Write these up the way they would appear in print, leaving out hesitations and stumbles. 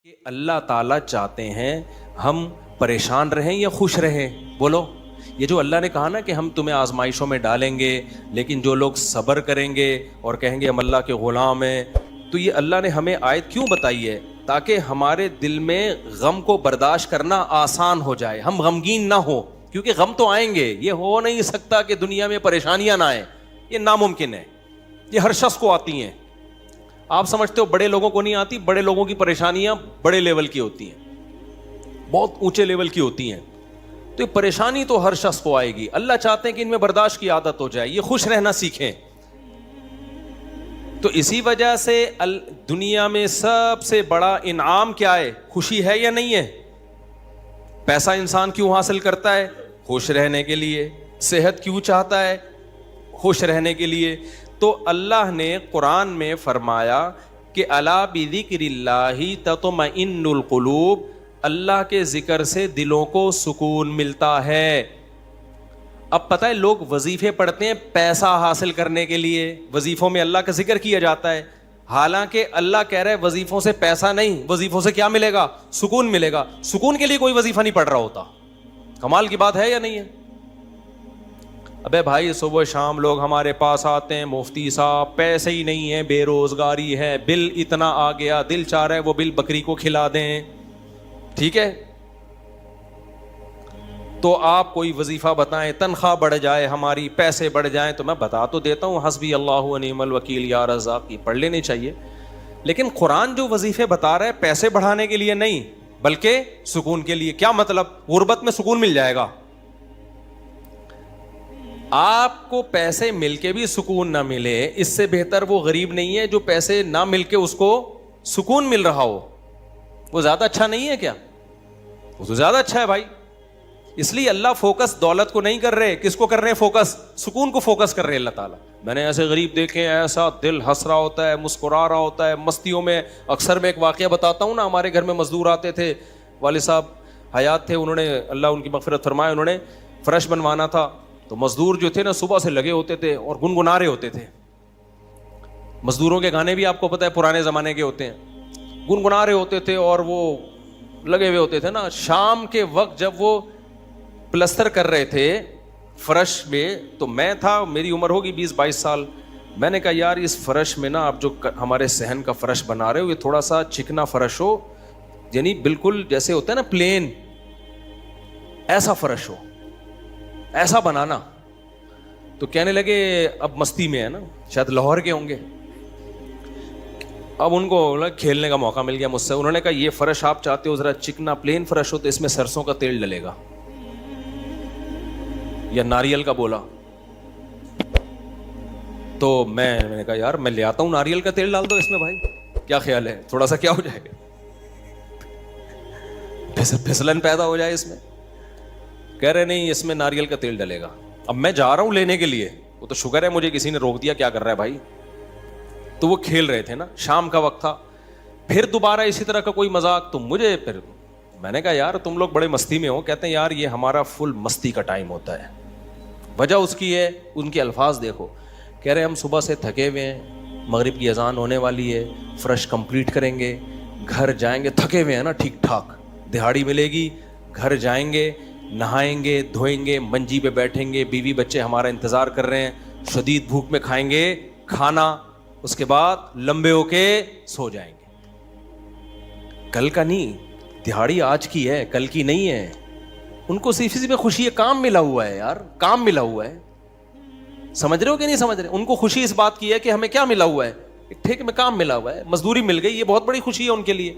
کہ اللہ تعالیٰ چاہتے ہیں ہم پریشان رہیں یا خوش رہیں؟ بولو. یہ جو اللہ نے کہا نا کہ ہم تمہیں آزمائشوں میں ڈالیں گے لیکن جو لوگ صبر کریں گے اور کہیں گے ہم اللہ کے غلام ہیں، تو یہ اللہ نے ہمیں آیت کیوں بتائی ہے؟ تاکہ ہمارے دل میں غم کو برداشت کرنا آسان ہو جائے، ہم غمگین نہ ہو، کیونکہ غم تو آئیں گے. یہ ہو نہیں سکتا کہ دنیا میں پریشانیاں نہ آئیں، یہ ناممکن ہے. یہ ہر شخص کو آتی ہیں. آپ سمجھتے ہو بڑے لوگوں کو نہیں آتی؟ بڑے لوگوں کی پریشانیاں بڑے لیول کی ہوتی ہیں، بہت اونچے لیول کی ہوتی ہیں. تو یہ پریشانی تو ہر شخص کو آئے گی. اللہ چاہتے ہیں کہ ان میں برداشت کی عادت ہو جائے، یہ خوش رہنا سیکھیں. تو اسی وجہ سے دنیا میں سب سے بڑا انعام کیا ہے؟ خوشی ہے یا نہیں ہے؟ پیسہ انسان کیوں حاصل کرتا ہے؟ خوش رہنے کے لیے. صحت کیوں چاہتا ہے؟ خوش رہنے کے لیے. تو اللہ نے قرآن میں فرمایا کہ الا بذکر اللہ تطمئن القلوب، اللہ کے ذکر سے دلوں کو سکون ملتا ہے. اب پتہ ہے لوگ وظیفے پڑھتے ہیں پیسہ حاصل کرنے کے لیے، وظیفوں میں اللہ کا ذکر کیا جاتا ہے، حالانکہ اللہ کہہ رہا ہے وظیفوں سے پیسہ نہیں، وظیفوں سے کیا ملے گا؟ سکون ملے گا. سکون کے لیے کوئی وظیفہ نہیں پڑھ رہا ہوتا. کمال کی بات ہے یا نہیں ہے؟ ابے بھائی صبح شام لوگ ہمارے پاس آتے ہیں، مفتی صاحب پیسے ہی نہیں ہیں، بے روزگاری ہے، بل اتنا آ گیا، دل چاہ رہا ہے وہ بل بکری کو کھلا دیں. ٹھیک ہے، تو آپ کوئی وظیفہ بتائیں، تنخواہ بڑھ جائے ہماری، پیسے بڑھ جائیں. تو میں بتا تو دیتا ہوں، حسبی اللہ و نعم الوکیل یا رزاق کی پڑھ لینی چاہیے. لیکن قرآن جو وظیفے بتا رہا ہے پیسے بڑھانے کے لیے نہیں بلکہ سکون کے لیے. کیا مطلب؟ غربت میں سکون مل جائے گا. آپ کو پیسے مل کے بھی سکون نہ ملے، اس سے بہتر وہ غریب نہیں ہے جو پیسے نہ مل کے اس کو سکون مل رہا ہو. وہ زیادہ اچھا نہیں ہے کیا؟ وہ تو زیادہ اچھا ہے بھائی. اس لیے اللہ فوکس دولت کو نہیں کر رہے. کس کو کر رہے ہیں فوکس؟ سکون کو فوکس کر رہے ہیں اللہ تعالیٰ. میں نے ایسے غریب دیکھے ہیں، ایسا دل ہنس رہا ہوتا ہے، مسکرا رہا ہوتا ہے مستیوں میں. اکثر میں ایک واقعہ بتاتا ہوں نا، ہمارے گھر میں مزدور آتے تھے، والد صاحب حیات تھے، انہوں نے اللہ ان کی مغفرت فرمائے، انہوں نے فرش بنوانا تھا. تو مزدور جو تھے نا صبح سے لگے ہوتے تھے اور گنگنا رہے ہوتے تھے. مزدوروں کے گانے بھی آپ کو پتہ ہے پرانے زمانے کے ہوتے ہیں، گنگنا رہے ہوتے تھے اور وہ لگے ہوئے ہوتے تھے نا. شام کے وقت جب وہ پلستر کر رہے تھے فرش میں، تو میں تھا، میری عمر ہوگی 20-22 سال. میں نے کہا یار اس فرش میں نا آپ جو ہمارے صحن کا فرش بنا رہے ہو، یہ تھوڑا سا چکنا فرش ہو، یعنی بالکل جیسے ہوتا ہے نا پلین، ایسا فرش ہو، ایسا بنانا. تو کہنے لگے اب مستی میں ہے نا، شاید لاہور کے ہوں گے. اب ان کو کھیلنے کا موقع مل گیا مجھ سے. انہوں نے کہا یہ فرش آپ چاہتے ہو ذرا چکنا پلین فرش ہو تو اس میں سرسوں کا تیل ڈلے گا یا ناریل کا. بولا تو میں نے کہا یار میں لے آتا ہوں ناریل کا تیل ڈال دو اس میں بھائی، کیا خیال ہے؟ تھوڑا سا کیا ہو جائے گا، پھسلن پیدا ہو جائے اس میں. کہہ رہے نہیں اس میں ناریل کا تیل ڈلے گا. اب میں جا رہا ہوں لینے کے لیے، وہ تو شکر ہے مجھے کسی نے روک دیا، کیا کر رہا ہے بھائی. تو وہ کھیل رہے تھے نا، شام کا وقت تھا. پھر دوبارہ اسی طرح کا کوئی مذاق، تو مجھے پھر میں نے کہا یار تم لوگ بڑے مستی میں ہو. کہتے ہیں یار یہ ہمارا فل مستی کا ٹائم ہوتا ہے. وجہ اس کی ہے، ان کے الفاظ دیکھو. کہہ رہے ہم صبح سے تھکے ہوئے ہیں، مغرب کی اذان ہونے والی ہے، فرش کمپلیٹ کریں گے، گھر جائیں گے، تھکے ہوئے ہیں نا ٹھیک ٹھاک، دہاڑی ملے گی، گھر جائیں گے، نہائیں گے، دھوئیں گے، منجی پہ بیٹھیں گے، بیوی بچے ہمارا انتظار کر رہے ہیں، شدید بھوک میں کھائیں گے کھانا، اس کے بعد لمبے ہو کے سو جائیں گے. کل کا نہیں، دہاڑی آج کی ہے، کل کی نہیں ہے. ان کو صرف اسی میں خوشی ہے، کام ملا ہوا ہے یار، کام ملا ہوا ہے. سمجھ رہے ہو کہ نہیں سمجھ رہے؟ ان کو خوشی اس بات کی ہے کہ ہمیں کیا ملا ہوا ہے، ایک ٹھیک میں کام ملا ہوا ہے، مزدوری مل گئی، یہ بہت بڑی خوشی ہے ان کے لیے.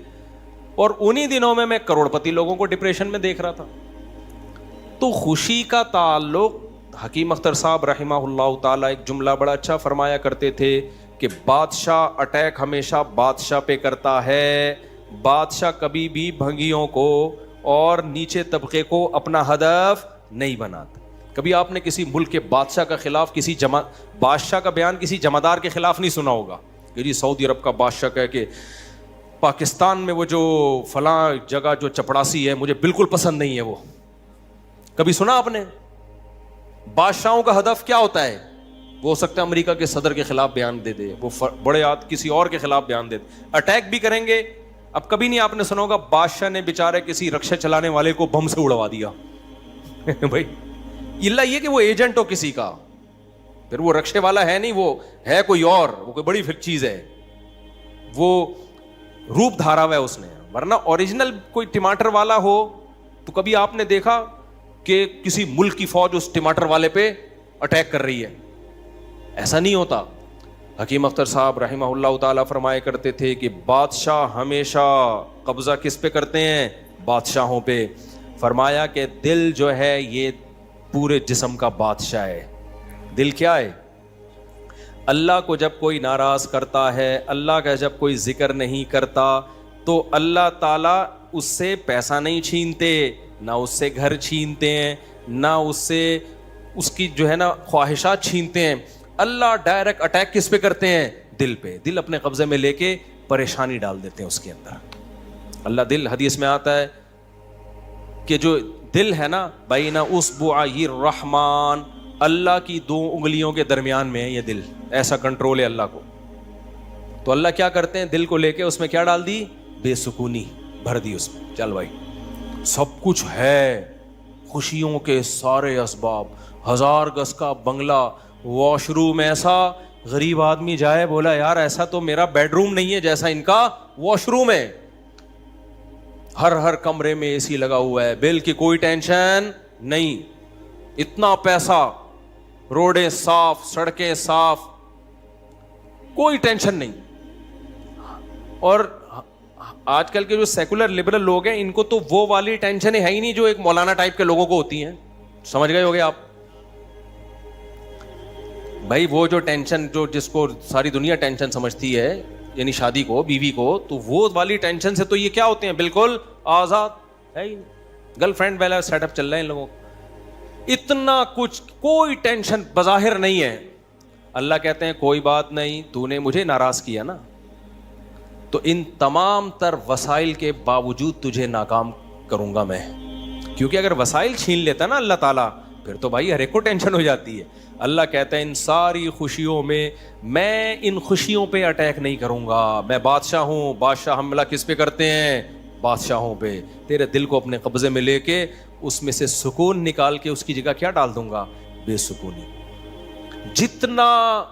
اور انہی دنوں میں کروڑ پتی لوگوں کو ڈپریشن میں دیکھ رہا تھا. تو خوشی کا تعلق، حکیم اختر صاحب رحمہ اللہ تعالیٰ ایک جملہ بڑا اچھا فرمایا کرتے تھے کہ بادشاہ اٹیک ہمیشہ بادشاہ پہ کرتا ہے، بادشاہ کبھی بھی بھنگیوں کو اور نیچے طبقے کو اپنا ہدف نہیں بناتا. کبھی آپ نے کسی ملک کے بادشاہ کا خلاف کسی بادشاہ کا بیان کسی جمعدار کے خلاف نہیں سنا ہوگا کہ جی سعودی عرب کا بادشاہ کہے کہ پاکستان میں وہ جو فلاں جگہ جو چپڑاسی ہے مجھے بالکل پسند نہیں ہے. وہ کبھی سنا آپ نے؟ بادشاہوں کا ہدف کیا ہوتا ہے؟ وہ ہو سکتا ہے امریکہ کے صدر کے خلاف بیان دے دے، وہ بڑے کسی اور کے خلاف بیان دے دے. اٹیک بھی کریں گے اب کبھی نہیں آپ نے سنا ہوگا بادشاہ نے بیچارے کسی رکشا چلانے والے کو بم سے اڑوا دیا بھائی اللہ یہ کہ وہ ایجنٹ ہو کسی کا, پھر وہ رکشے والا ہے نہیں, وہ ہے کوئی اور, وہ کوئی بڑی چیز ہے, وہ روپ دھارا ہوا ہے اس نے. ورنہ اوریجنل کوئی ٹماٹر والا ہو تو کبھی آپ نے دیکھا کہ کسی ملک کی فوج اس ٹماٹر والے پہ اٹیک کر رہی ہے؟ ایسا نہیں ہوتا. حکیم اختر صاحب رحمہ اللہ تعالیٰ فرمایا کرتے تھے کہ بادشاہ ہمیشہ قبضہ کس پہ کرتے ہیں؟ بادشاہوں پہ. فرمایا کہ دل جو ہے یہ پورے جسم کا بادشاہ ہے. دل کیا ہے؟ اللہ کو جب کوئی ناراض کرتا ہے, اللہ کا جب کوئی ذکر نہیں کرتا, تو اللہ تعالیٰ اس سے پیسہ نہیں چھینتے, نہ اس سے گھر چھینتے ہیں, نہ اس سے اس کی جو ہے نا خواہشات چھینتے ہیں. اللہ ڈائریکٹ اٹیک کس پہ کرتے ہیں؟ دل پہ. دل اپنے قبضے میں لے کے پریشانی ڈال دیتے ہیں اس کے اندر. اللہ دل, حدیث میں آتا ہے کہ جو دل ہے نا بین اصبعی الرحمن, اللہ کی 2 انگلیوں کے درمیان میں ہے یہ دل. ایسا کنٹرول ہے اللہ کو. تو اللہ کیا کرتے ہیں؟ دل کو لے کے اس میں کیا ڈال دی؟ بے سکونی بھر دی اس میں. چل بھائی سب کچھ ہے, خوشیوں کے سارے اسباب, 1000 گز کا بنگلہ, واش روم ایسا, غریب آدمی جائے بولا یار ایسا تو میرا بیڈ روم نہیں ہے جیسا ان کا واش روم ہے. ہر کمرے میں اے سی لگا ہوا ہے, بل کی کوئی ٹینشن نہیں, اتنا پیسہ, روڈیں صاف, سڑکیں صاف, کوئی ٹینشن نہیں. اور آج کل کے جو سیکولر لبرل لوگ ہیں ان کو تو وہ والی ٹینشن ہے ہی نہیں جو ایک مولانا ٹائپ کے لوگوں کو ہوتی ہیں. سمجھ گئے ہوگے آپ بھائی؟ وہ جو ٹینشن جو جس کو ساری دنیا ٹینشن سمجھتی ہے, یعنی شادی کو, بیوی کو, تو وہ والی ٹینشن سے تو یہ کیا ہوتے ہیں؟ بالکل آزاد ہے ہی نہیں. گرل فرینڈ والا سیٹ اپ چل رہا ہے ان لوگوں کو, اتنا کچھ, کوئی ٹینشن بظاہر نہیں ہے. اللہ کہتے ہیں کوئی بات نہیں, تو نے مجھے ناراض کیا نا, تو ان تمام تر وسائل کے باوجود تجھے ناکام کروں گا میں. کیونکہ اگر وسائل چھین لیتا نا اللہ تعالیٰ, پھر تو بھائی ہر ایک کو ٹینشن ہو جاتی ہے. اللہ کہتا ہے ان ساری خوشیوں میں ان خوشیوں پہ اٹیک نہیں کروں گا. میں بادشاہ ہوں, بادشاہ حملہ کس پہ کرتے ہیں؟ بادشاہوں پہ. تیرے دل کو اپنے قبضے میں لے کے اس میں سے سکون نکال کے اس کی جگہ کیا ڈال دوں گا؟ بے سکونی. جتنا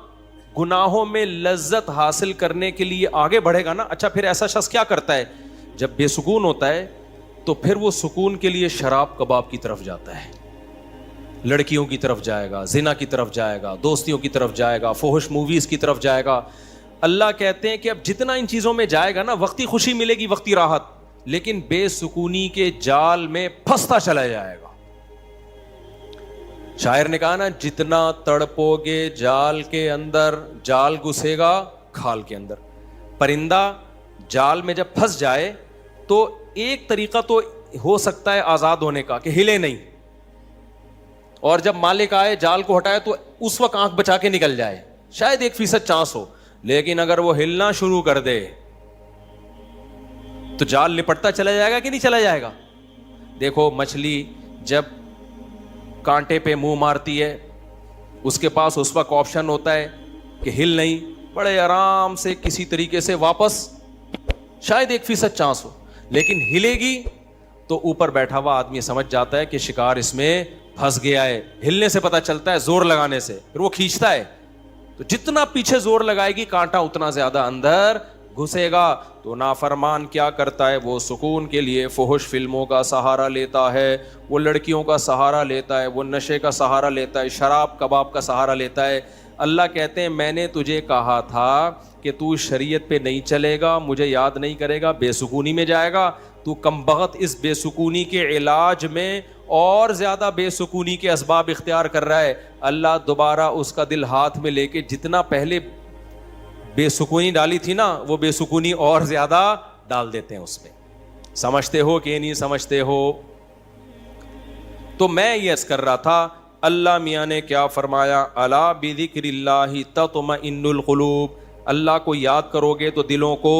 گناہوں میں لذت حاصل کرنے کے لیے آگے بڑھے گا نا. اچھا پھر ایسا شخص کیا کرتا ہے جب بے سکون ہوتا ہے؟ تو پھر وہ سکون کے لیے شراب کباب کی طرف جاتا ہے, لڑکیوں کی طرف جائے گا, زنا کی طرف جائے گا, دوستیوں کی طرف جائے گا, فحش موویز کی طرف جائے گا. اللہ کہتے ہیں کہ اب جتنا ان چیزوں میں جائے گا نا, وقتی خوشی ملے گی, وقتی راحت, لیکن بے سکونی کے جال میں پھنستا چلا جائے گا. شاعر نے کہا نا, جتنا تڑپو گے جال کے اندر, جال گھسے گا کھال کے اندر. پرندہ جال میں جب پھنس جائے تو ایک طریقہ تو ہو سکتا ہے آزاد ہونے کا کہ ہلے نہیں, اور جب مالک آئے جال کو ہٹائے تو اس وقت آنکھ بچا کے نکل جائے, شاید 1% چانس ہو. لیکن اگر وہ ہلنا شروع کر دے تو جال لپٹتا چلا جائے گا کہ نہیں چلا جائے گا؟ دیکھو مچھلی جب کانٹے پہ منہ مارتی ہے, اس کے پاس اس وقت آپشن ہوتا ہے کہ ہل نہیں, بڑے آرام سے کسی طریقے سے واپس, شاید 1% چانس ہو, لیکن ہلے گی تو اوپر بیٹھا ہوا آدمی سمجھ جاتا ہے کہ شکار اس میں پھنس گیا ہے. ہلنے سے پتہ چلتا ہے, زور لگانے سے, پھر وہ کھینچتا ہے. تو جتنا پیچھے زور لگائے گی کانٹا اتنا زیادہ اندر گھسے گا. تو نافرمان کیا کرتا ہے؟ وہ سکون کے لیے فحش فلموں کا سہارا لیتا ہے, وہ لڑکیوں کا سہارا لیتا ہے, وہ نشے کا سہارا لیتا ہے, شراب کباب کا سہارا لیتا ہے. اللہ کہتے ہیں میں نے تجھے کہا تھا کہ تو شریعت پہ نہیں چلے گا, مجھے یاد نہیں کرے گا, بے سکونی میں جائے گا. تو کمبخت اس بے سکونی کے علاج میں اور زیادہ بے سکونی کے اسباب اختیار کر رہا ہے. اللہ دوبارہ اس کا دل ہاتھ میں لے کے جتنا پہلے بے سکونی ڈالی تھی نا, وہ بے سکونی اور زیادہ ڈال دیتے ہیں اس میں. سمجھتے ہو کہ نہیں سمجھتے ہو؟ تو میں یہ عرض کر رہا تھا, اللہ میاں نے کیا فرمایا, الا بذکر اللہ تطمئن القلوب. اللہ کو یاد کرو گے تو دلوں کو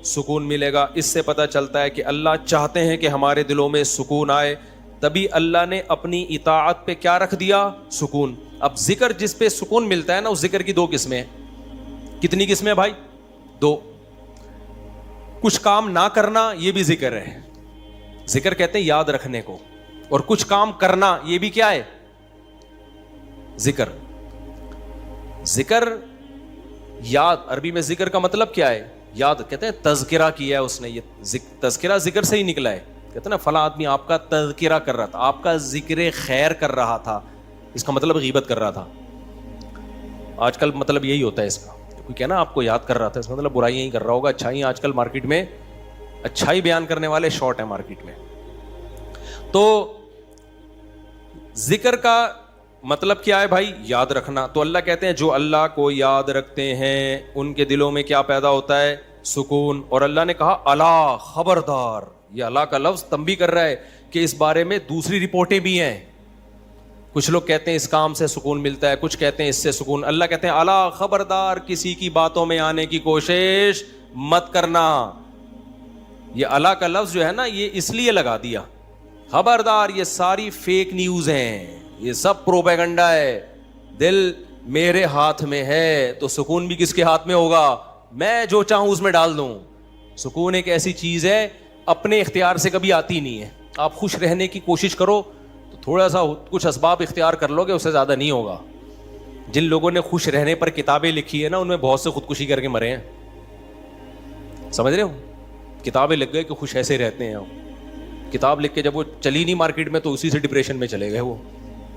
سکون ملے گا. اس سے پتہ چلتا ہے کہ اللہ چاہتے ہیں کہ ہمارے دلوں میں سکون آئے, تبھی اللہ نے اپنی اطاعت پہ کیا رکھ دیا؟ سکون. اب ذکر جس پہ سکون ملتا ہے نا, اس ذکر کی 2 قسمیں ہیں. کتنی قسمیں بھائی؟ 2. کچھ کام نہ کرنا یہ بھی ذکر ہے. ذکر کہتے ہیں یاد رکھنے کو, اور کچھ کام کرنا یہ بھی کیا ہے؟ ذکر. ذکر یاد, عربی میں ذکر کا مطلب کیا ہے؟ یاد. کہتے ہیں تذکرہ کیا ہے اس نے, یہ تذکرہ ذکر سے ہی نکلا ہے. کہتے ہیں نا فلاں آدمی آپ کا تذکرہ کر رہا تھا, آپ کا ذکر خیر کر رہا تھا, اس کا مطلب غیبت کر رہا تھا. آج کل مطلب یہی ہوتا ہے اس کا, کوئی کہنا آپ کو یاد کر رہا تھا, اس کا مطلب برائیاں ہی کر رہا ہوگا. اچھائی آج کل مارکیٹ میں, اچھائی بیان کرنے والے شارٹ ہیں مارکیٹ میں. تو ذکر کا مطلب کیا ہے بھائی؟ یاد رکھنا. تو اللہ کہتے ہیں جو اللہ کو یاد رکھتے ہیں ان کے دلوں میں کیا پیدا ہوتا ہے؟ سکون. اور اللہ نے کہا الا, خبردار. یہ اللہ کا لفظ تنبیہ کر رہا ہے کہ اس بارے میں دوسری رپورٹیں بھی ہیں. کچھ لوگ کہتے ہیں اس کام سے سکون ملتا ہے, کچھ کہتے ہیں اس سے سکون. اللہ کہتے ہیں الا, خبردار, کسی کی باتوں میں آنے کی کوشش مت کرنا. یہ اللہ کا لفظ جو ہے نا, یہ اس لیے لگا دیا, خبردار, یہ ساری فیک نیوز ہیں, یہ سب پروپیگنڈا ہے. دل میرے ہاتھ میں ہے تو سکون بھی کس کے ہاتھ میں ہوگا؟ میں جو چاہوں اس میں ڈال دوں. سکون ایک ایسی چیز ہے اپنے اختیار سے کبھی آتی نہیں ہے. آپ خوش رہنے کی کوشش کرو تو تھوڑا سا کچھ اسباب اختیار کر لو گے, اس سے زیادہ نہیں ہوگا. جن لوگوں نے خوش رہنے پر کتابیں لکھی ہے نا, ان میں بہت سے خودکشی کر کے مرے ہیں. سمجھ رہے ہو؟ کتابیں لکھ گئے کہ خوش ایسے رہتے ہیں. کتاب لکھ کے جب وہ چلی نہیں مارکیٹ میں تو اسی سے ڈپریشن میں چلے گئے. وہ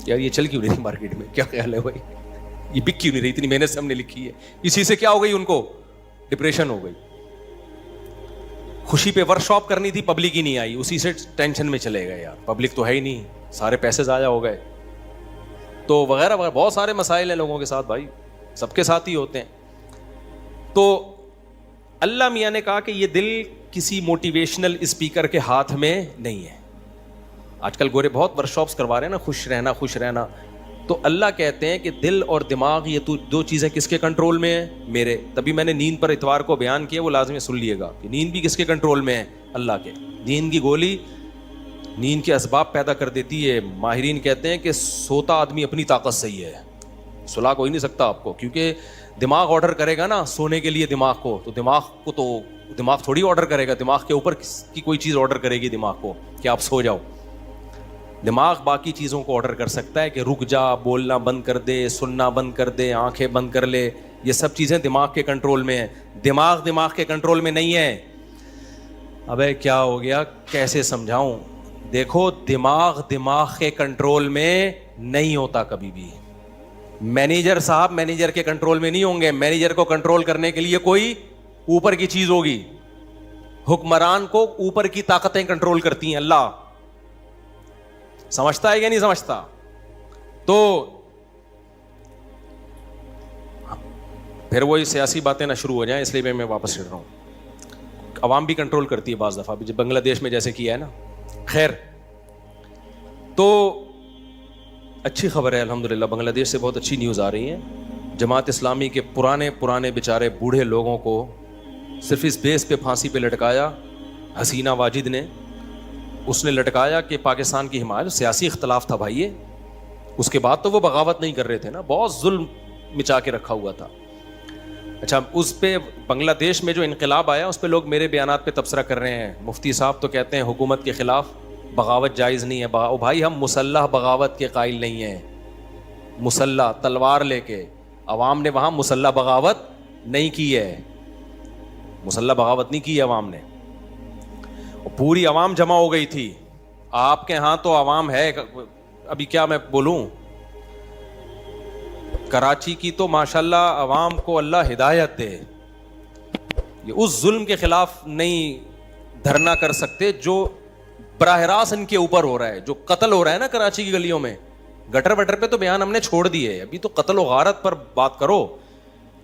یار یہ چل کیوں نہیں مارکیٹ میں, کیا خیال ہے بھائی, یہ بک کیوں نہیں رہی, اتنی محنت سے ہم نے لکھی ہے. اسی سے کیا ہو گئی, ان کو ڈپریشن ہو گئی. خوشی پہ ورک شاپ کرنی تھی, پبلک ہی نہیں آئی, اسی سے ٹینشن میں چلے گئے. یار پبلک تو ہے ہی نہیں, سارے پیسے ضائع ہو گئے. تو وغیرہ وغیرہ بہت سارے مسائل ہیں لوگوں کے ساتھ بھائی, سب کے ساتھ ہی ہوتے ہیں. تو اللہ میاں نے کہا کہ یہ دل کسی موٹیویشنل اسپیکر کے ہاتھ میں نہیں ہے. آج کل گورے بہت ورک شاپس کروا رہے ہیں نا, خوش رہنا خوش رہنا. تو اللہ کہتے ہیں کہ دل اور دماغ یہ دو چیزیں کس کے کنٹرول میں ہیں؟ میرے. تبھی میں نے نیند پر اتوار کو بیان کیا, وہ لازمی سن لیے گا کہ نیند بھی کس کے کنٹرول میں ہے؟ اللہ کے. نیند کی گولی نیند کے اسباب پیدا کر دیتی ہے. ماہرین کہتے ہیں کہ سوتا آدمی اپنی طاقت سے ہی ہے, سلا کوئی نہیں سکتا آپ کو, کیونکہ دماغ آرڈر کرے گا نا سونے کے لیے دماغ کو, تو دماغ تھوڑی آرڈر کرے گا, دماغ کے اوپر کی کوئی چیز آرڈر کرے گی دماغ کو کہ آپ سو جاؤ. دماغ باقی چیزوں کو آرڈر کر سکتا ہے کہ رک جا, بولنا بند کر دے, سننا بند کر دے, آنکھیں بند کر لے. یہ سب چیزیں دماغ کے کنٹرول میں ہیں. دماغ کے کنٹرول میں نہیں ہے. ابے کیا ہو گیا, کیسے سمجھاؤں؟ دیکھو دماغ کے کنٹرول میں نہیں ہوتا کبھی بھی. مینیجر صاحب مینیجر کے کنٹرول میں نہیں ہوں گے. مینیجر کو کنٹرول کرنے کے لیے کوئی اوپر کی چیز ہوگی. حکمران کو اوپر کی طاقتیں کنٹرول کرتی ہیں. اللہ سمجھتا ہے یا نہیں سمجھتا؟ تو پھر وہی سیاسی باتیں نہ شروع ہو جائیں, اس لیے میں واپس چڑھ رہا ہوں. عوام بھی کنٹرول کرتی ہے بعض دفعہ, جب بنگلہ دیش میں جیسے کیا ہے نا. خیر, تو اچھی خبر ہے الحمدللہ, بنگلہ دیش سے بہت اچھی نیوز آ رہی ہیں. جماعت اسلامی کے پرانے بیچارے بوڑھے لوگوں کو صرف اس بیس پہ پھانسی پہ لٹکایا حسینہ واجد نے. اس نے لٹکایا کہ پاکستان کی حمایت, سیاسی اختلاف تھا بھائی. اس کے بعد تو وہ بغاوت نہیں کر رہے تھے نا, بہت ظلم مچا کے رکھا ہوا تھا. اچھا, اس پہ بنگلہ دیش میں جو انقلاب آیا اس پہ لوگ میرے بیانات پہ تبصرہ کر رہے ہیں. مفتی صاحب تو کہتے ہیں حکومت کے خلاف بغاوت جائز نہیں ہے. بھائی ہم مسلح بغاوت کے قائل نہیں ہیں. مسلح تلوار لے کے, عوام نے وہاں مسلح بغاوت نہیں کی ہے. مسلح بغاوت نہیں کی ہے عوام نے. پوری عوام جمع ہو گئی تھی. آپ کے ہاں تو عوام ہے, ابھی کیا میں بولوں, کراچی کی تو ماشاءاللہ عوام کو اللہ ہدایت دے, یہ اس ظلم کے خلاف نہیں دھرنا کر سکتے جو براہ راست ان کے اوپر ہو رہا ہے. جو قتل ہو رہا ہے نا کراچی کی گلیوں میں, گٹر وٹر پہ تو بیان ہم نے چھوڑ دیے, ابھی تو قتل و غارت پر بات کرو.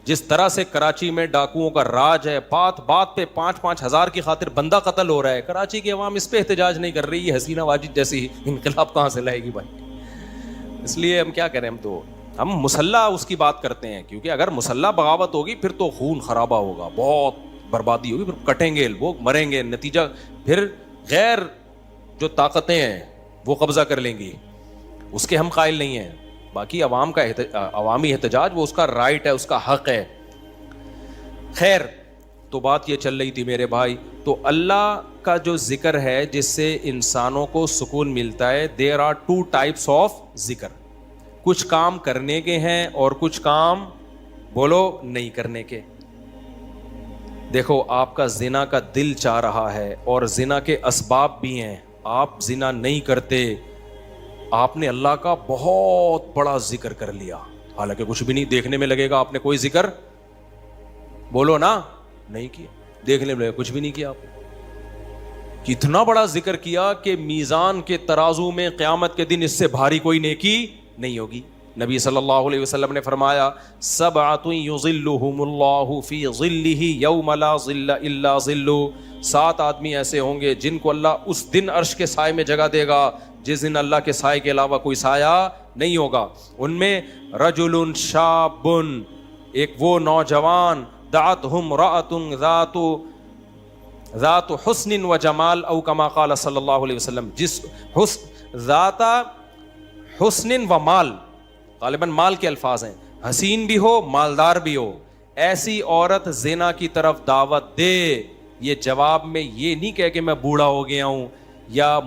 جس طرح سے کراچی میں ڈاکوؤں کا راج ہے, بات پہ 5-5 ہزار کی خاطر بندہ قتل ہو رہا ہے. کراچی کی عوام اس پہ احتجاج نہیں کر رہی. یہ حسینہ واجد جیسی انقلاب کہاں سے لائے گی بھائی؟ اس لیے ہم کیا کریں, ہم مسلح اس کی بات کرتے ہیں, کیونکہ اگر مسلح بغاوت ہوگی پھر تو خون خرابہ ہوگا, بہت بربادی ہوگی, پھر کٹیں گے لوگ, مریں گے. نتیجہ پھر غیر جو طاقتیں ہیں وہ قبضہ کر لیں گی. اس کے ہم قائل نہیں ہیں. باقی عوام کا عوامی احتجاج وہ اس کا رائٹ ہے, اس کا حق ہے. خیر, تو بات یہ چل رہی تھی میرے بھائی, تو اللہ کا جو ذکر ہے جس سے انسانوں کو سکون ملتا ہے, there are two types of ذکر. کچھ کام کرنے کے ہیں اور کچھ کام بولو نہیں کرنے کے. دیکھو آپ کا زنا کا دل چاہ رہا ہے اور زنا کے اسباب بھی ہیں, آپ زنا نہیں کرتے, آپ نے اللہ کا بہت بڑا ذکر کر لیا, حالانکہ کچھ بھی نہیں, دیکھنے میں لگے گا آپ نے کوئی ذکر بولو نا نہیں کیا, دیکھنے میں لگے کچھ بھی نہیں کیا. آپ کتنا بڑا ذکر کیا کہ میزان کے ترازو میں قیامت کے دن اس سے بھاری کوئی نیکی نہیں ہوگی. نبی صلی اللہ علیہ وسلم نے فرمایا, سبعۃ یظلھم اللہ فی ظلہ یوم لا ظل الا ظلہ, 7 آدمی ایسے ہوں گے جن کو اللہ اس دن عرش کے سائے میں جگہ دے گا جس دن اللہ کے سائے کے علاوہ کوئی سایہ نہیں ہوگا. ان میں رجل شاب, ایک وہ نوجوان, دعتہ امرأۃ ذات حسن و جمال او کما قال صلی اللہ علیہ وسلم, جس ذات حسن و مال, غالباً مال کے الفاظ ہیں, حسین بھی ہو مالدار بھی ہو, ایسی عورت زنا کی طرف دعوت دے. یہ جواب میں یہ نہیں کہے کہ میں بوڑھا ہو گیا ہوں یا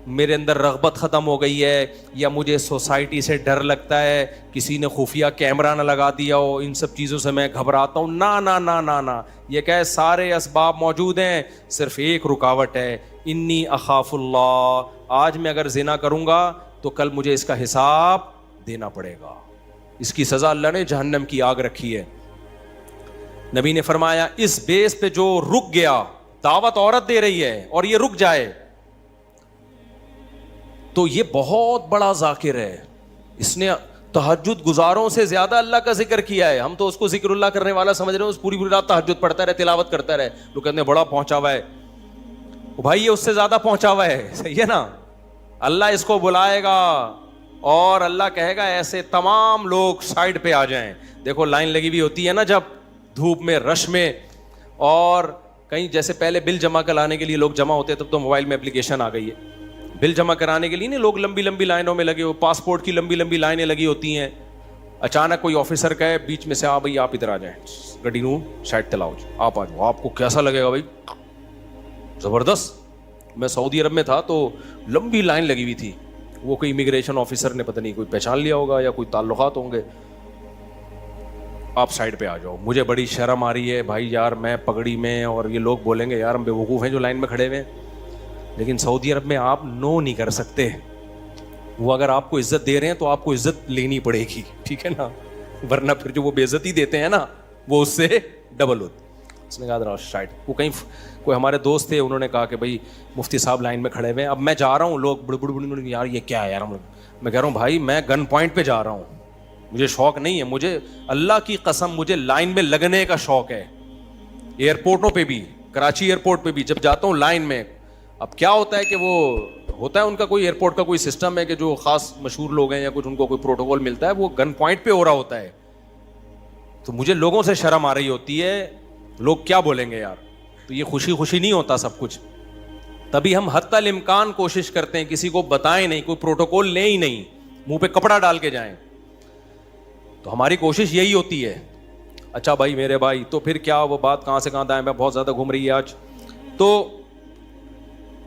میرے اندر رغبت ختم ہو گئی ہے یا مجھے سوسائٹی سے ڈر لگتا ہے, کسی نے خفیہ کیمرہ نہ لگا دیا ہو, ان سب چیزوں سے میں گھبراتا ہوں. نا نا نا نا نا, یہ کہے سارے اسباب موجود ہیں, صرف ایک رکاوٹ ہے, انی اخاف اللہ, آج میں اگر زنا کروں گا تو کل مجھے اس کا حساب دینا پڑے گا, اس کی سزا اللہ نے جہنم کی آگ رکھی ہے. نبی نے فرمایا اس بیس پہ جو رک گیا, دعوت عورت دے رہی ہے اور یہ رک جائے تو یہ بہت بڑا ذاکر ہے, اس نے تہجد گزاروں سے زیادہ اللہ کا ذکر کیا ہے. ہم تو اس کو ذکر اللہ کرنے والا سمجھ رہے ہیں, اس پوری رات تہجد پڑھتا رہے, تلاوت کرتا رہے, لوگ کہتے ہیں بڑا پہنچا ہوا ہے. بھائی یہ اس سے زیادہ پہنچا ہوا ہے, صحیح ہے نا. اللہ اس کو بلائے گا اور اللہ کہے گا ایسے تمام لوگ سائڈ پہ آ جائیں. دیکھو لائن لگی ہوئی ہوتی ہے نا جب دھوپ میں, رش میں, اور کہیں جیسے پہلے بل جمع کرانے کے لیے لوگ جمع ہوتے, تب تو موبائل میں اپلیکیشن آ گئی ہے, بل جمع کرانے کے لیے نہیں لوگ لمبی لمبی لائنوں میں لگے ہو, پاسپورٹ کی لمبی لمبی لائنیں لگی ہوتی ہیں. اچانک کوئی آفیسر کہے بیچ میں سے, بھائی آپ ادھر آ جائیں, گڈی نو سائڈ تلاؤ, آپ آ جاؤ. آپ کو کیسا لگے گا بھائی؟ زبردست. میں سعودی عرب میں تھا تو لمبی لائن لگی ہوئی تھی, وہ کوئی امیگریشن آفیسر نے پتہ نہیں کوئی پہچان لیا ہوگا یا کوئی تعلقات ہوں گے, آپ سائڈ پہ آ جاؤ. مجھے بڑی شرم آ رہی ہے بھائی یار, میں پگڑی میں, اور یہ لوگ بولیں گے یار ہم بیوقوف ہیں جو لائن میں کھڑے ہوئے ہیں, لیکن سعودی عرب میں آپ نو نہیں کر سکتے. وہ اگر آپ کو عزت دے رہے ہیں تو آپ کو عزت لینی پڑے گی, ٹھیک ہے نا, ورنہ پھر جو وہ بے عزتی دیتے ہیں نا وہ اس سے ڈبل ہوتی. اس نے کہا سائڈ. وہ کہیں کوئی ہمارے دوست تھے, انہوں نے کہا کہ بھائی مفتی صاحب لائن میں کھڑے ہوئے ہیں, اب میں جا رہا ہوں, لوگ بڑے بڑے یار یہ کیا ہے یار, میں کہہ رہا ہوں بھائی میں گن پوائنٹ پہ جا رہا ہوں, مجھے شوق نہیں ہے, مجھے اللہ کی قسم مجھے لائن میں لگنے کا شوق ہے. ایئرپورٹوں پہ بھی, کراچی ایئرپورٹ پہ بھی جب جاتا ہوں لائن میں, اب کیا ہوتا ہے کہ وہ ہوتا ہے ان کا کوئی ایئرپورٹ کا کوئی سسٹم ہے کہ جو خاص مشہور لوگ ہیں یا کچھ ان کو کوئی پروٹوکول ملتا ہے, وہ گن پوائنٹ پہ ہو رہا ہوتا ہے, تو مجھے لوگوں سے شرم آ رہی ہوتی ہے, لوگ کیا بولیں گے یار. تو یہ خوشی خوشی نہیں ہوتا سب کچھ, تبھی ہم حتی الامکان کوشش کرتے ہیں کسی کو بتائیں نہیں, کوئی پروٹوکول لیں ہی نہیں, منہ پہ کپڑا ڈال کے جائیں. تو ہماری کوشش یہی ہوتی ہے. اچھا بھائی میرے بھائی, تو پھر کیا وہ بات کہاں سے کہاں دائیں میں بہت زیادہ گھوم رہی ہے آج. تو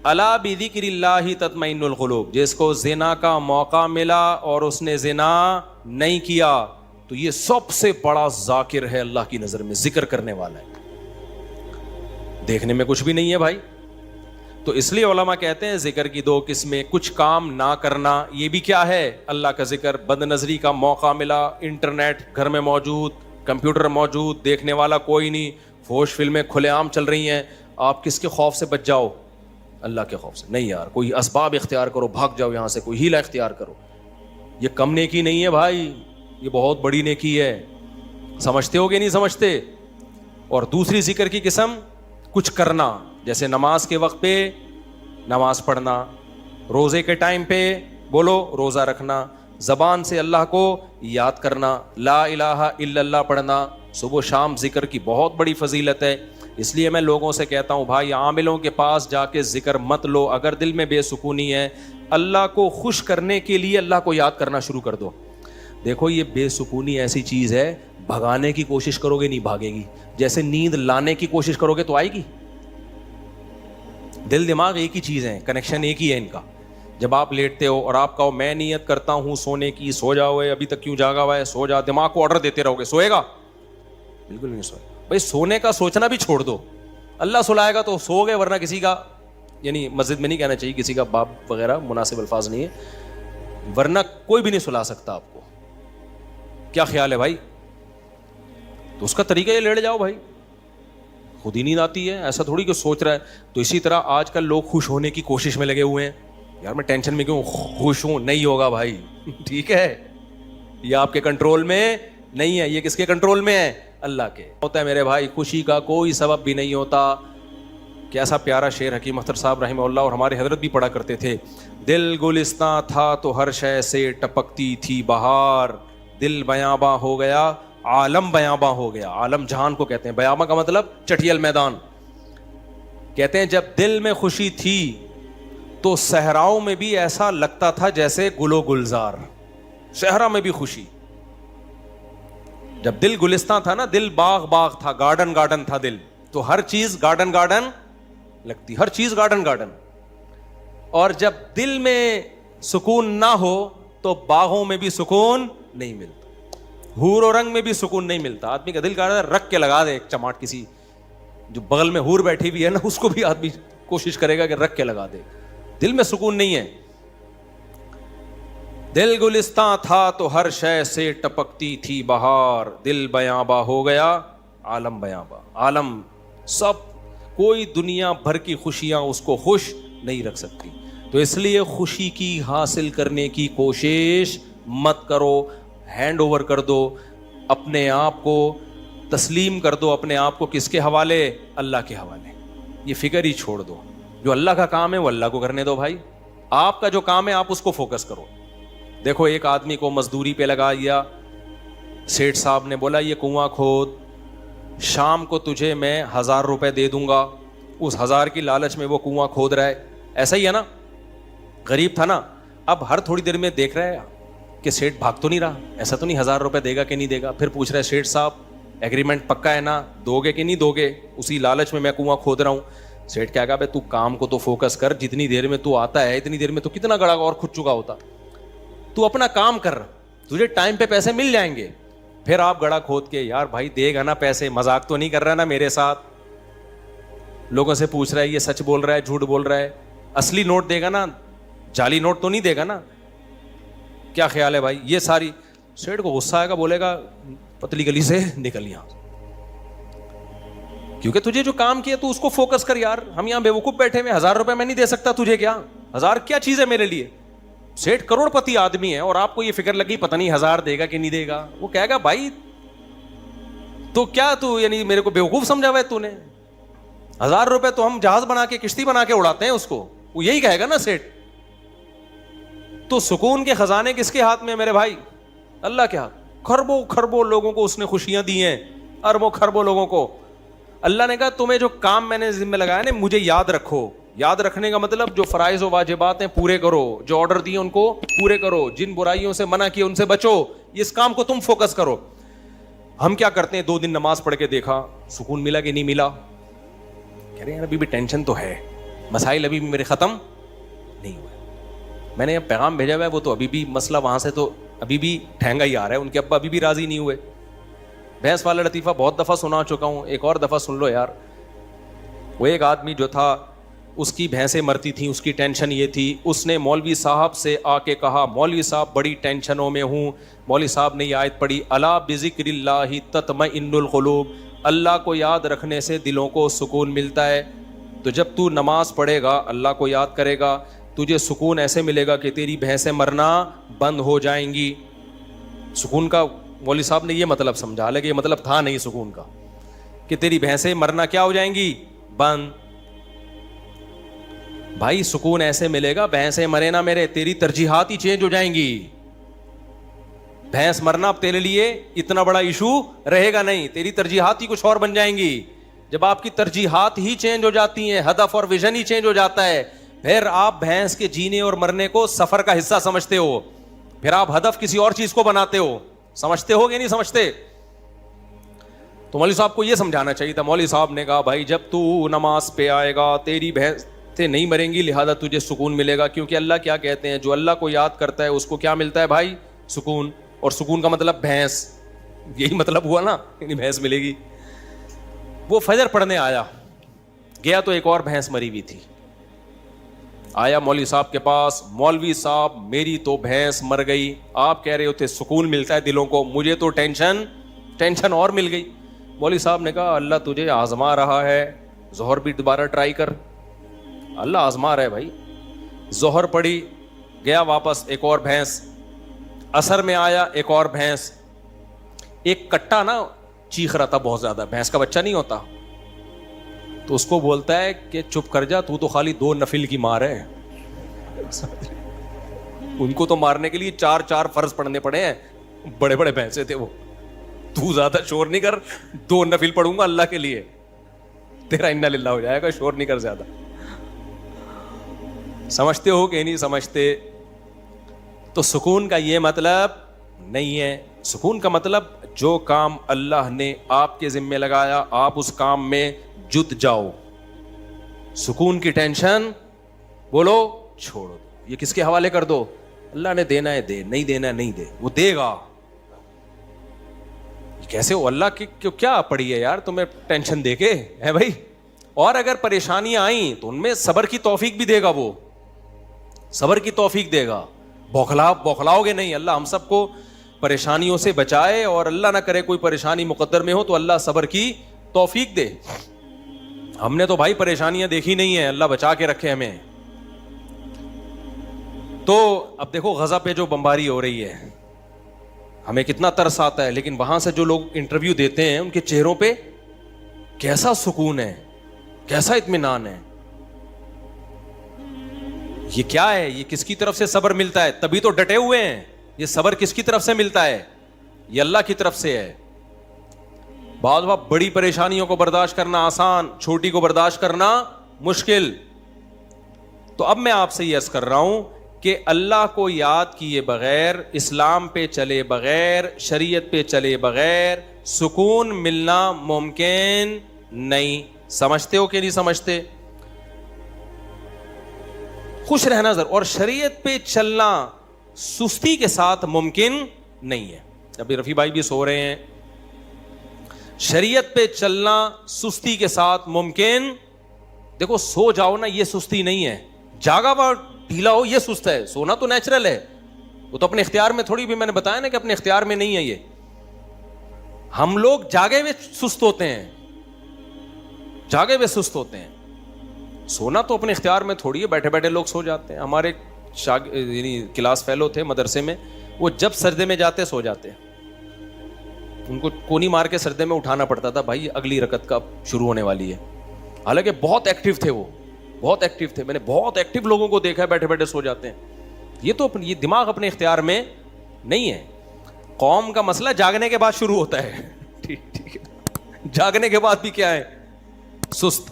الا بذکر اللہ تطمئن القلوب, جس کو زنا کا موقع ملا اور اس نے زنا نہیں کیا تو یہ سب سے بڑا ذاکر ہے اللہ کی نظر میں, ذکر کرنے والا ہے. دیکھنے میں کچھ بھی نہیں ہے بھائی. تو اس لیے علماء کہتے ہیں ذکر کی 2 قسمیں, کچھ کام نہ کرنا, یہ بھی کیا ہے اللہ کا ذکر. بد نظری کا موقع ملا, انٹرنیٹ گھر میں موجود, کمپیوٹر موجود, دیکھنے والا کوئی نہیں, فحش فلمیں کھلے عام چل رہی ہیں, آپ کس کے خوف سے بچ جاؤ؟ اللہ کے خوف سے. نہیں یار, کوئی اسباب اختیار کرو, بھاگ جاؤ یہاں سے, کوئی ہیلا اختیار کرو. یہ کم نیکی نہیں ہے بھائی, یہ بہت بڑی نیکی ہے. سمجھتے ہو کہ نہیں سمجھتے؟ اور دوسری ذکر کی قسم کچھ کرنا, جیسے نماز کے وقت پہ نماز پڑھنا, روزے کے ٹائم پہ بولو روزہ رکھنا, زبان سے اللہ کو یاد کرنا, لا الہ الا اللہ پڑھنا. صبح شام ذکر کی بہت بڑی فضیلت ہے. اس لیے میں لوگوں سے کہتا ہوں بھائی عاملوں کے پاس جا کے ذکر مت لو. اگر دل میں بے سکونی ہے, اللہ کو خوش کرنے کے لیے اللہ کو یاد کرنا شروع کر دو. دیکھو یہ بے سکونی ایسی چیز ہے, بھگانے کی کوشش کرو گے نہیں بھاگے گی, جیسے نیند لانے کی کوشش کرو گے تو آئے گی. دل دماغ ایک ہی چیز ہے, کنیکشن ایک ہی ہے ان کا. جب آپ لیٹتے ہو اور آپ کہو میں نیت کرتا ہوں سونے کی, سو جاؤ, ابھی تک کیوں جاگا ہوا ہے, سو جا, دماغ کو آرڈر دیتے رہو گے, سوئے گا؟ بالکل نہیں سوئے گا. بھائی سونے کا سوچنا بھی چھوڑ دو, اللہ سلائے گا تو سو گئے, ورنہ کسی کا, یعنی مسجد میں نہیں کہنا چاہیے, کسی کا باپ وغیرہ مناسب الفاظ نہیں ہے, ورنہ کوئی بھی نہیں سلا سکتا آپ کو. کیا خیال ہے بھائی؟ تو اس کا طریقہ یہ لیٹ جاؤ بھائی, خود ہی نیند آتی ہے, ایسا تھوڑی کہ سوچ رہا ہے. تو اسی طرح آج کل لوگ خوش ہونے کی کوشش میں لگے ہوئے ہیں, یار میں ٹینشن میں کیوں خوش ہوں, نہیں ہوگا بھائی. ٹھیک ہے, یہ آپ کے کنٹرول میں نہیں ہے, یہ کس کے کنٹرول میں ہے؟ اللہ کے. ہوتا ہے میرے بھائی, خوشی کا کوئی سبب بھی نہیں ہوتا. کیسا پیارا شعر حکیم اختر صاحب رحمہ اللہ اور ہمارے حضرت بھی پڑھا کرتے تھے. دل گلستاں تھا تو ہر شے سے ٹپکتی تھی بہار, دل بیاباں ہو گیا عالم بیاباں ہو گیا. عالم جہان کو کہتے ہیں, بیاباں کا مطلب چٹیل میدان. کہتے ہیں جب دل میں خوشی تھی تو صحراؤں میں بھی ایسا لگتا تھا جیسے گل و گلزار. صحرا میں بھی خوشی. جب دل گلستان تھا نا, دل باغ باغ تھا, گارڈن گارڈن تھا دل, تو ہر چیز گارڈن گارڈن لگتی, ہر چیز گارڈن گارڈن. اور جب دل میں سکون نہ ہو تو باغوں میں بھی سکون نہیں ملتا, حور و رنگ میں بھی سکون نہیں ملتا. آدمی کا دل کہہ رہا ہے رکھ کے لگا دے ایک چماٹ, کسی جو بغل میں حور بیٹھی ہوئی ہے نا اس کو بھی آدمی کوشش کرے گا کہ رکھ کے لگا دے. دل میں سکون نہیں ہے. دل گلستان تھا تو ہر شے سے ٹپکتی تھی بہار, دل بیاباں ہو گیا عالم بیاباں. عالم سب, کوئی دنیا بھر کی خوشیاں اس کو خوش نہیں رکھ سکتی. تو اس لیے خوشی کی حاصل کرنے کی کوشش مت کرو, ہینڈ اوور کر دو اپنے آپ کو, تسلیم کر دو اپنے آپ کو. کس کے حوالے؟ اللہ کے حوالے. یہ فکر ہی چھوڑ دو, جو اللہ کا کام ہے وہ اللہ کو کرنے دو بھائی. آپ کا جو کام ہے آپ اس کو فوکس کرو. دیکھو ایک آدمی کو مزدوری پہ لگا دیا, سیٹھ صاحب نے بولا یہ کنواں کھود, شام کو تجھے میں 1000 روپے دے دوں گا. اس 1000 کی لالچ میں وہ کنواں کھود رہا ہے. ایسا ہی ہے نا, غریب تھا نا, اب ہر تھوڑی دیر میں دیکھ رہا ہے کہ سیٹھ بھاگ تو نہیں رہا, ایسا تو نہیں 1000 روپے دے گا کہ نہیں دے گا. پھر پوچھ رہا ہے سیٹھ صاحب ایگریمنٹ پکا ہے نا, دو گے کہ نہیں دو گے؟ اسی لالچ میں کنواں کھود رہا ہوں. سیٹھ کیا کہا بھائی تو کام کو تو فوکس کر, جتنی دیر میں تو آتا ہے اتنی دیر میں تو کتنا گڑا اور کھد چکا ہوتا. تو اپنا کام کر, تجھے ٹائم پہ پیسے مل جائیں گے. پھر آپ گڑا کھود کے, یار بھائی دے گا نا پیسے, مذاق تو نہیں کر رہا نا میرے ساتھ؟ لوگوں سے پوچھ رہا ہے یہ سچ بول رہا ہے جھوٹ بول رہا ہے, اصلی نوٹ دے گا نا, جعلی نوٹ تو نہیں دے گا نا؟ کیا خیال ہے بھائی؟ یہ ساری. سیٹھ کو غصہ آئے گا, بولے گا پتلی گلی سے نکل یہاں, کیونکہ تجھے جو کام کیا تو اس کو فوکس کر. یار ہم یہاں بیوقوف بیٹھے ہوئے, 1000 روپے میں نہیں دے سکتا تجھے, کیا 1000 کیا چیز ہے میرے لیے؟ سیٹھ کروڑ پتی آدمی ہے اور آپ کو یہ فکر لگی پتہ نہیں 1000 دے گا کہ نہیں دے گا. وہ کہے گا بھائی تو کیا تو یعنی میرے کو بیوقوف سمجھا ہوا ہے تو نے؟ 1000 روپے تو ہم جہاز بنا کے کشتی بنا کے اڑاتے ہیں اس کو, وہ یہی کہے گا نا سیٹھ. تو سکون کے خزانے کس کے ہاتھ میں میرے بھائی؟ اللہ کے ہاتھ. کھربوں کھربوں لوگوں کو اس نے خوشیاں دی ہیں, اربوں کھربوں لوگوں کو. اللہ نے کہا تمہیں جو کام میں نے ذمہ لگایا نا مجھے یاد رکھو. یاد رکھنے کا مطلب جو فرائض و واجبات ہیں پورے کرو, جو آرڈر دیے ان کو پورے کرو, جن برائیوں سے منع کیے ان سے بچو. اس کام کو تم فوکس کرو. ہم کیا کرتے ہیں, 2 دن نماز پڑھ کے دیکھا سکون ملا کہ نہیں ملا, کہہ رہے ہیں ابھی بھی ٹینشن تو ہے, مسائل ابھی بھی میرے ختم نہیں ہوئے. میں نے پیغام بھیجا ہوا ہے, وہ تو ابھی بھی مسئلہ وہاں سے تو ابھی بھی ٹھہنگا ہی آ رہا ہے, ان کے ابا ابھی بھی راضی نہیں ہوئے. بھینس والا لطیفہ بہت دفعہ سنا چکا ہوں, ایک اور دفعہ سن لو یار. وہ ایک آدمی جو تھا اس کی بھینسیں مرتی تھیں, اس کی ٹینشن یہ تھی, اس نے مولوی صاحب سے آ کے کہا مولوی صاحب بڑی ٹینشنوں میں ہوں. مولوی صاحب نے یہ آیت پڑھی الا بذکر اللہ تطمئن القلوب, اللہ کو یاد رکھنے سے دلوں کو سکون ملتا ہے. تو جب تو نماز پڑھے گا اللہ کو یاد کرے گا, تجھے سکون ایسے ملے گا کہ تیری بھینسیں مرنا بند ہو جائیں گی. سکون کا مولوی صاحب نے یہ مطلب سمجھا, حالانکہ یہ مطلب تھا نہیں سکون کا, کہ تیری بھینسیں مرنا کیا ہو جائیں گی, بند. بھائی سکون ایسے ملے گا, بھینسیں مرے نہ میرے, تیری ترجیحات ہی چینج ہو جائیں گی. بھینس مرنا اب تیرے لیے اتنا بڑا ایشو رہے گا نہیں, تیری ترجیحات ہی کچھ اور بن جائیں گی. جب آپ کی ترجیحات ہی چینج ہو جاتی ہیں, ہدف اور ویژن ہی چینج ہو جاتا ہے, پھر آپ بھینس کے جینے اور مرنے کو سفر کا حصہ سمجھتے ہو, پھر آپ ہدف کسی اور چیز کو بناتے ہو. سمجھتے ہو کہ نہیں سمجھتے؟ تو مولوی صاحب کو یہ سمجھانا چاہیے تھا. مولوی صاحب نے کہا بھائی جب تو نماز پہ آئے گا تیری بھینسیں نہیں مریں گی, لہذا تجھے سکون ملے گا, کیونکہ اللہ کیا کہتے ہیں, جو اللہ کو یاد کرتا ہے اس کو کیا ملتا ہے بھائی, سکون. اور سکون کا مطلب بھینس, یہی مطلب ہوا نا, یعنی بھینس ملے گی. وہ فجر پڑھنے آیا, گیا تو ایک اور بھینس مری ہوئی تھی. آیا مولوی صاحب کے پاس, مولوی صاحب میری تو بھینس مر گئی, آپ کہہ رہے ہوتے سکون ملتا ہے دلوں کو, مجھے تو ٹینشن اور مل گئی. مولوی صاحب نے کہا اللہ تجھے آزما رہا ہے, ظہر بھی دوبارہ ٹرائی کر, اللہ آزما رہا ہے بھائی. ظہر پڑی, گیا واپس, ایک اور بھینس. عصر میں آیا, ایک اور بھینس. ایک کٹا نا چیخ رہا تھا بہت زیادہ, بھینس کا بچہ نہیں ہوتا, تو اس کو بولتا ہے کہ چپ کر جا, تو خالی 2 نفل کی مار ہے. ان کو تو مارنے کے لیے 4 فرض پڑھنے پڑے ہیں, بڑے بڑے بھینسے تھے وہ. تو زیادہ شور نہیں کر, 2 نفل پڑھوں گا اللہ کے لیے, تیرا انا للہ ہو جائے گا, شور نہیں کر زیادہ. سمجھتے ہو کہ نہیں سمجھتے؟ تو سکون کا یہ مطلب نہیں ہے. سکون کا مطلب جو کام اللہ نے آپ کے ذمے لگایا آپ اس کام میں جت جاؤ. سکون کی ٹینشن بولو چھوڑو, یہ کس کے حوالے کر دو, اللہ نے دینا ہے دے, نہیں دینا ہے نہیں دے, وہ دے گا. کیسے ہو, اللہ کی کیا پڑی ہے یار تمہیں ٹینشن دے کے ہے بھائی. اور اگر پریشانیاں آئیں تو ان میں صبر کی توفیق بھی دے گا, وہ صبر کی توفیق دے گا. بوکھلاؤ گے نہیں. اللہ ہم سب کو پریشانیوں سے بچائے, اور اللہ نہ کرے کوئی پریشانی مقدر میں ہو تو اللہ صبر کی توفیق دے. ہم نے تو بھائی پریشانیاں دیکھی نہیں ہیں, اللہ بچا کے رکھے ہمیں. تو اب دیکھو غزہ پہ جو بمباری ہو رہی ہے, ہمیں کتنا ترس آتا ہے, لیکن وہاں سے جو لوگ انٹرویو دیتے ہیں ان کے چہروں پہ کیسا سکون ہے, کیسا اطمینان ہے. یہ کیا ہے, یہ کس کی طرف سے صبر ملتا ہے؟ تبھی تو ڈٹے ہوئے ہیں. یہ صبر کس کی طرف سے ملتا ہے؟ یہ اللہ کی طرف سے ہے. بعض وقت بڑی پریشانیوں کو برداشت کرنا آسان, چھوٹی کو برداشت کرنا مشکل. تو اب میں آپ سے یہ عرض کر رہا ہوں کہ اللہ کو یاد کیے بغیر, اسلام پہ چلے بغیر, شریعت پہ چلے بغیر سکون ملنا ممکن نہیں. سمجھتے ہو کہ نہیں سمجھتے؟ خوش رہنا ضرور, اور شریعت پہ چلنا سستی کے ساتھ ممکن نہیں ہے. ابھی رفیع بھائی بھی سو رہے ہیں. شریعت پہ چلنا سستی کے ساتھ ممکن, دیکھو سو جاؤ نا یہ سستی نہیں ہے, جاگا ہوا ڈھیلا ہو یہ سست ہے. سونا تو نیچرل ہے, وہ تو اپنے اختیار میں تھوڑی, بھی میں نے بتایا نا کہ اپنے اختیار میں نہیں ہے. یہ ہم لوگ جاگے ہوئے سست ہوتے ہیں, جاگے ہوئے سست ہوتے ہیں. سونا تو اپنے اختیار میں تھوڑی ہے, بیٹھے بیٹھے لوگ سو جاتے ہیں. ہمارے یعنی کلاس فیلو تھے مدرسے میں, وہ جب سجدے میں جاتے سو جاتے, ان کو کونی مار کے سجدے میں اٹھانا پڑتا تھا, بھائی اگلی رکعت کا شروع ہونے والی ہے. حالانکہ بہت ایکٹیو تھے وہ, بہت ایکٹیو تھے. میں نے بہت ایکٹیو لوگوں کو دیکھا ہے بیٹھے بیٹھے سو جاتے ہیں. یہ تو یہ دماغ اپنے اختیار میں نہیں ہے. قوم کا مسئلہ جاگنے کے بعد شروع ہوتا ہے. ٹھیک ہے, جاگنے کے بعد بھی کیا ہے, سست.